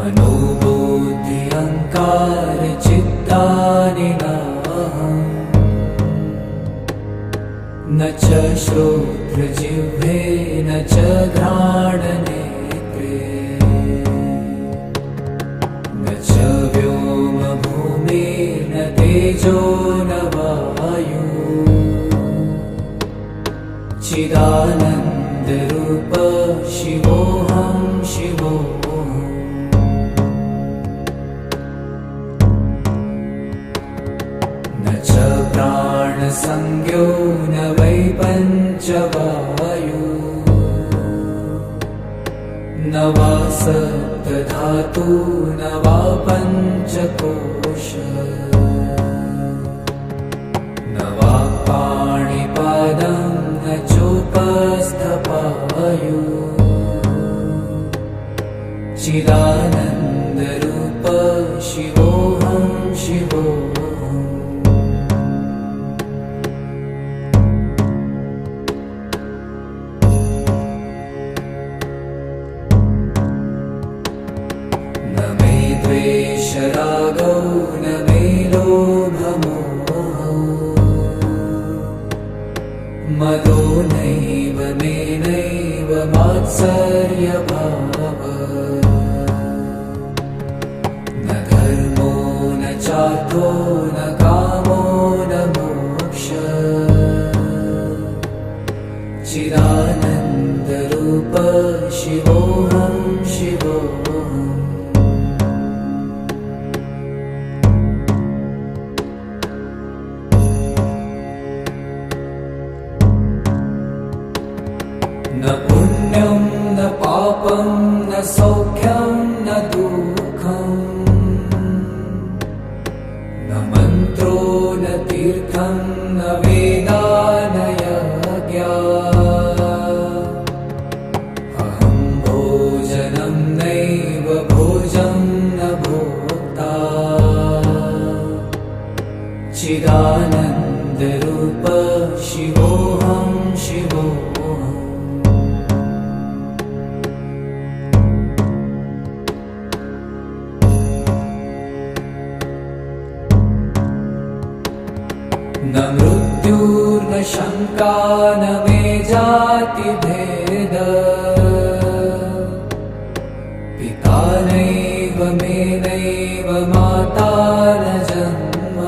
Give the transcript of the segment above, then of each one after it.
मनोबुद्धि अहंकार चित्तानि नाहम् न च श्रोत्रजिह्वे न च घ्राणनेत्रे न च व्योमभूमिर्न तेजो न वायु चिदानन्दरूप शिवोऽहं शिवोऽहम् न च प्राणसंज्ञो न वै पञ्चवायु न वा सप्तधातु न वा पञ्चकोश न वा पाणिपादं न चोपस्थपायु चिदानन्दरूप शिवोऽहं शिवोऽहम् न मे द्वेषरागौ न मे लोभमोहौ मदो नैव मे नैव मात्सर्यभावः न धर्मो न चार्थो न कामो न मोक्षः चिदानन्दरूप शिवोऽहं शिवोऽहम् न पुण्यं न पापं न सौख्यं न दुःखम् न मन्त्रो न तीर्थं न वेदा न यज्ञा अहं भोजनं नैव भोजं न भोक्ता चिदानन्दरूप शिवोऽहं शिवोऽहम् न मृत्युर्न शङ्का न मे जातिभेद पिता नैव मे नैव माता न जन्म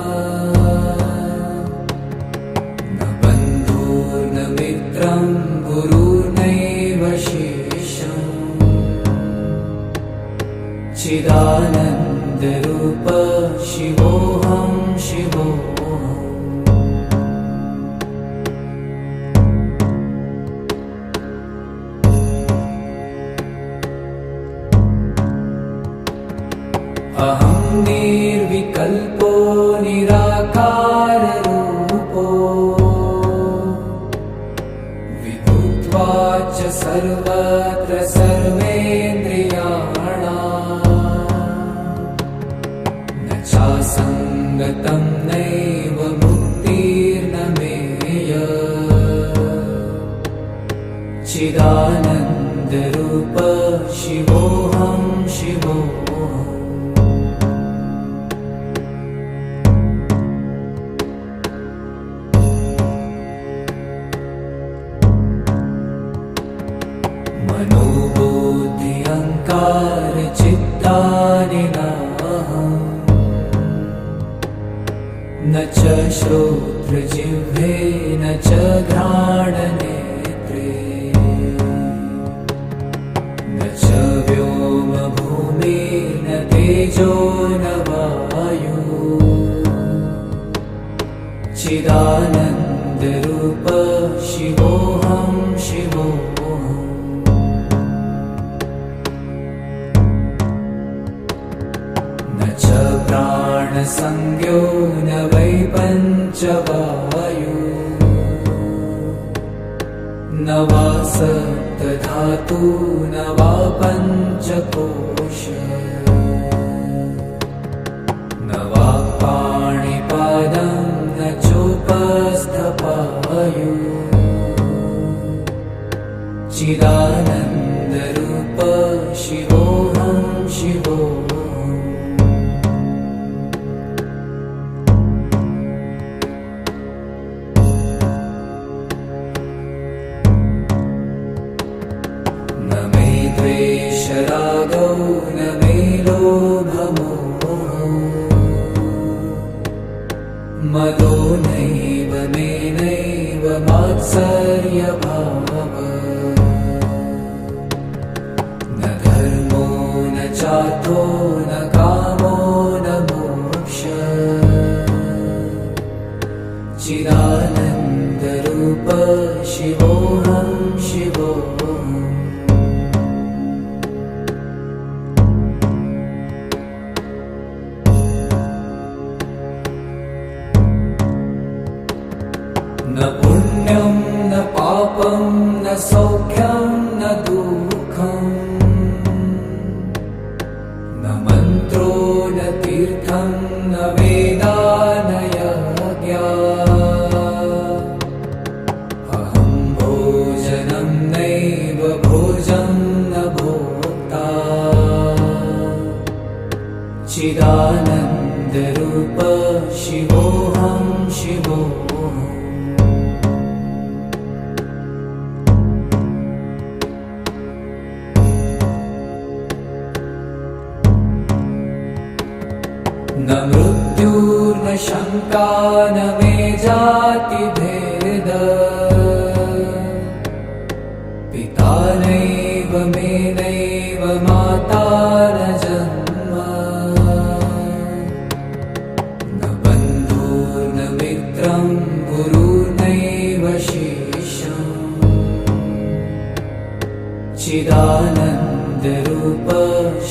न बन्धुर्न मित्रं गुरुर्नैव शिष्यम् चिदानन्दरूप शिवोऽहं शिवोऽहम् अहं निर्विकल्पो निराकाररूपो विभुत्वा च सर्वत्र सर्वेन्द्रियाणाम् न चासङ्गतं नैव मुक्तिर्न मेय चिदानन्दरूप शिवोऽहं शिवोऽहम् मनोबुद्धि अहंकार चित्तानि नाहम् न च श्रोत्रजिह्वे न च घ्राणनेत्रे न च व्योमभूमिर्न तेजो न वायु चिदानन्दरूप शिवोऽहं शिवोऽहम् न च प्राणसंज्ञो न वै पञ्चवायु न वा सप्तधातु न वा पञ्चकोश न वा पाणिपादं न चोपस्थपायु चिदानन्दरूप शिवोऽहं शिवोऽहम् मदो नैव मेनैव मात्सर्यभाव न धर्मो न चार्थो न कामो न मोक्ष चिदानन्दरूप शिवोऽहं शिवोऽहम् न पुण्यं न पापं न सौख्यं न दुःखं न मन्त्रो न तीर्थं न वेदा न यज्ञा अहं भोजनं नैव भोजं न भोक्ता चिदानन्दरूप शिवोऽहं शिवोऽहम् न मृत्युर्न शङ्का न मे जातिभेद पिता नैव मे नैव माता न जन्म न बन्धुर्न मित्रं गुरुर्नैव शिष्यम् चिदानन्दरूप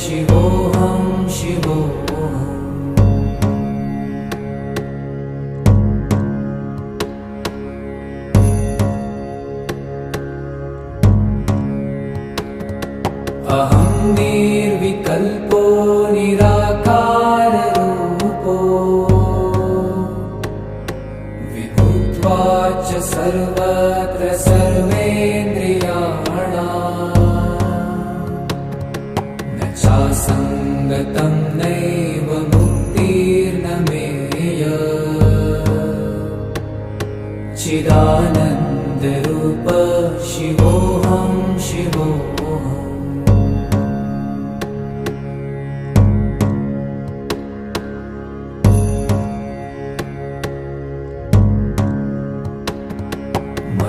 शिवोऽहं शिवोऽहम् अहं निर्विकल्पो निराकाररूपो विभुत्वा च सर्वत्र सर्वेन्द्रियाणाम् न चासङ्गतं नैव मुक्तिर्न मेय चिदानन्दरूप शिवोऽहं शिवोऽहम्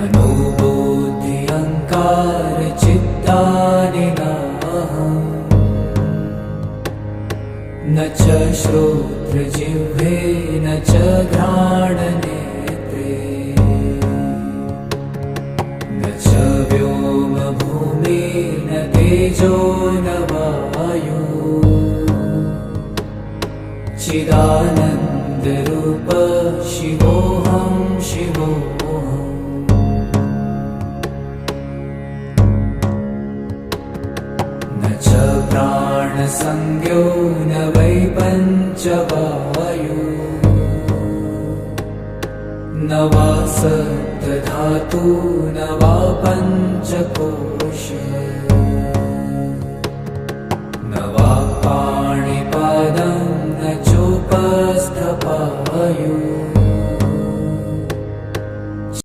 मनोबुद्धि अहङ्कार चित्तानि नाहम् न च श्रोत्रजिह्वे न च घ्राणनेत्रे न च व्योमभूमिर्न तेजो न वायु चिदानन्दरूप शिवोऽहं शिवोऽहम् न च प्राणसंज्ञो न वै पञ्चवायु न वा सप्तधातु न वा पञ्चकोश न वा पाणिपादं न चोपस्थपायु